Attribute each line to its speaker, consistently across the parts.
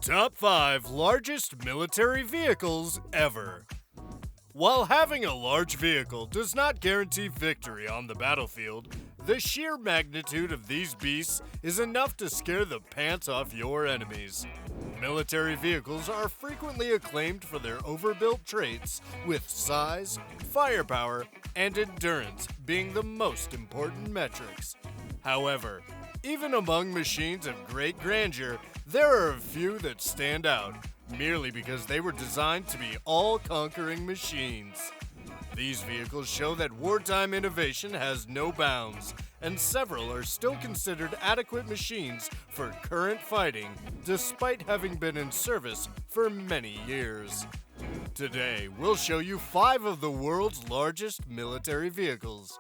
Speaker 1: Top 5 Largest Military Vehicles Ever. While having a large vehicle does not guarantee victory on the battlefield, the sheer magnitude of these beasts is enough to scare the pants off your enemies. Military vehicles are frequently acclaimed for their overbuilt traits, with size, firepower, and endurance being the most important metrics. However, even among machines of great grandeur, there are a few that stand out, merely because they were designed to be all-conquering machines. These vehicles show that wartime innovation has no bounds, and several are still considered adequate machines for current fighting, despite having been in service for many years. Today, we'll show you 5 of the world's largest military vehicles.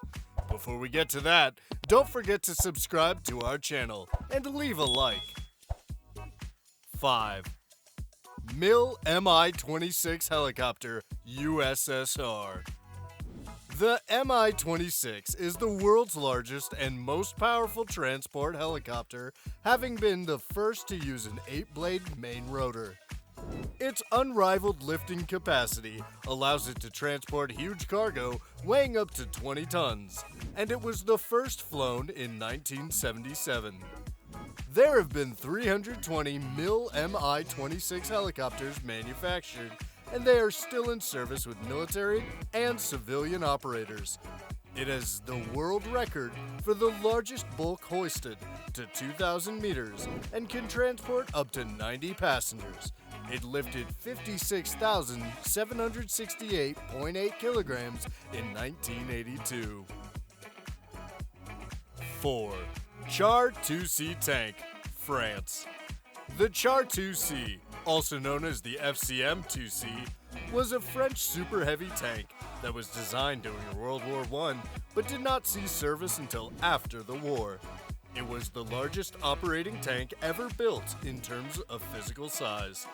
Speaker 1: Before we get to that, don't forget to subscribe to our channel and leave a like. 5. Mi26 Helicopter, USSR. The Mi-26 is the world's largest and most powerful transport helicopter, having been the first to use an 8-blade main rotor. Its unrivaled lifting capacity allows it to transport huge cargo weighing up to 20 tons, and it was the first flown in 1977. There have been 320 Mi-26 helicopters manufactured, and they are still in service with military and civilian operators. It has the world record for the largest bulk hoisted to 2,000 meters and can transport up to 90 passengers. It lifted 56,768.8 kilograms in 1982. 4. Char 2C Tank, France. The Char 2C, also known as the FCM 2C, was a French super heavy tank that was designed during World War I but did not see service until after the war. It was the largest operating tank ever built in terms of physical size.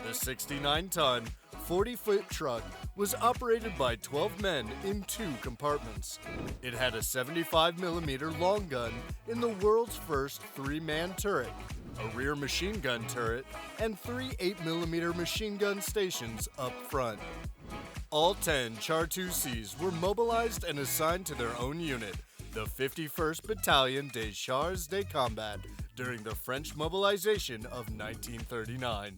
Speaker 1: The 69-ton, 40-foot truck was operated by 12 men in 2 compartments. It had a 75mm long gun in the world's first 3-man turret, a rear machine gun turret, and 3 8mm machine gun stations up front. All 10 Char 2Cs were mobilized and assigned to their own unit, the 51st Battalion des Chars de Combat, during the French mobilization of 1939.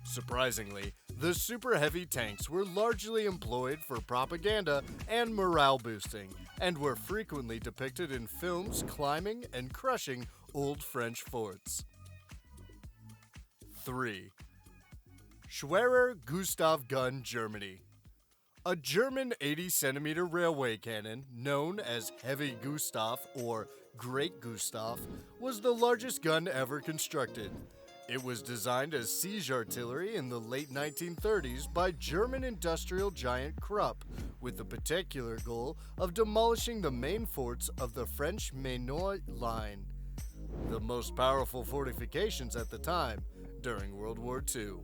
Speaker 1: Surprisingly, the super heavy tanks were largely employed for propaganda and morale boosting, and were frequently depicted in films climbing and crushing old French forts. 3. Schwerer Gustav gun, Germany. A German 80-centimeter railway cannon, known as Heavy Gustav or Great Gustav, was the largest gun ever constructed. It was designed as siege artillery in the late 1930s by German industrial giant Krupp, with the particular goal of demolishing the main forts of the French Mainot line, the most powerful fortifications at the time during World War II.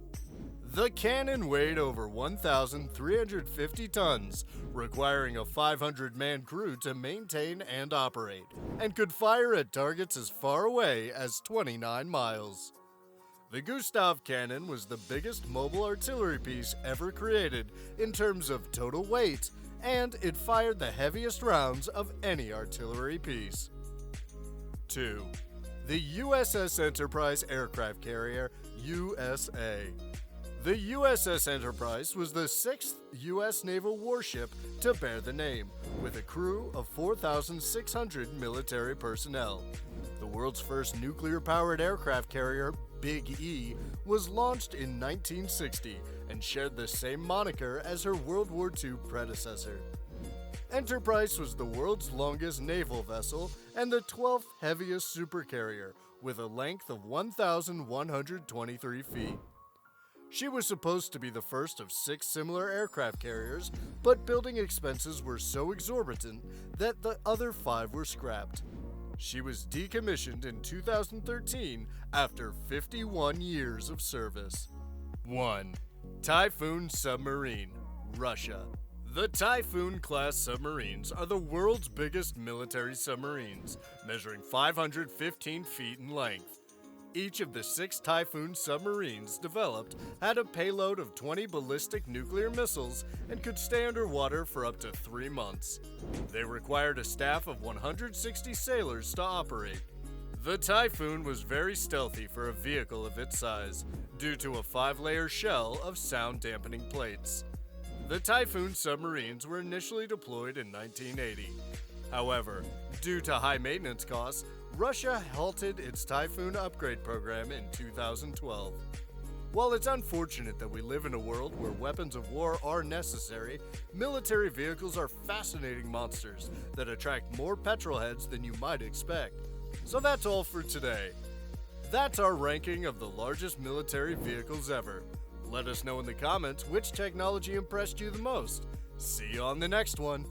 Speaker 1: The cannon weighed over 1,350 tons, requiring a 500-man crew to maintain and operate, and could fire at targets as far away as 29 miles. The Gustav cannon was the biggest mobile artillery piece ever created in terms of total weight, and it fired the heaviest rounds of any artillery piece. 2. The USS Enterprise aircraft carrier, USA. The USS Enterprise was the 6th U.S. naval warship to bear the name, with a crew of 4,600 military personnel. The world's first nuclear-powered aircraft carrier, Big E, was launched in 1960 and shared the same moniker as her World War II predecessor. Enterprise was the world's longest naval vessel and the 12th heaviest supercarrier, with a length of 1,123 feet. She was supposed to be the first of 6 similar aircraft carriers, but building expenses were so exorbitant that the other 5 were scrapped. She was decommissioned in 2013 after 51 years of service. 1. Typhoon Submarine, Russia. The Typhoon-class submarines are the world's biggest military submarines, measuring 515 feet in length. Each of the 6 Typhoon submarines developed had a payload of 20 ballistic nuclear missiles and could stay underwater for up to 3 months. They required a staff of 160 sailors to operate. The Typhoon was very stealthy for a vehicle of its size, due to a 5-layer shell of sound-dampening plates. The Typhoon submarines were initially deployed in 1980. However, due to high maintenance costs, Russia halted its Typhoon upgrade program in 2012. While it's unfortunate that we live in a world where weapons of war are necessary, military vehicles are fascinating monsters that attract more petrolheads than you might expect. So that's all for today. That's our ranking of the largest military vehicles ever. Let us know in the comments which technology impressed you the most. See you on the next one.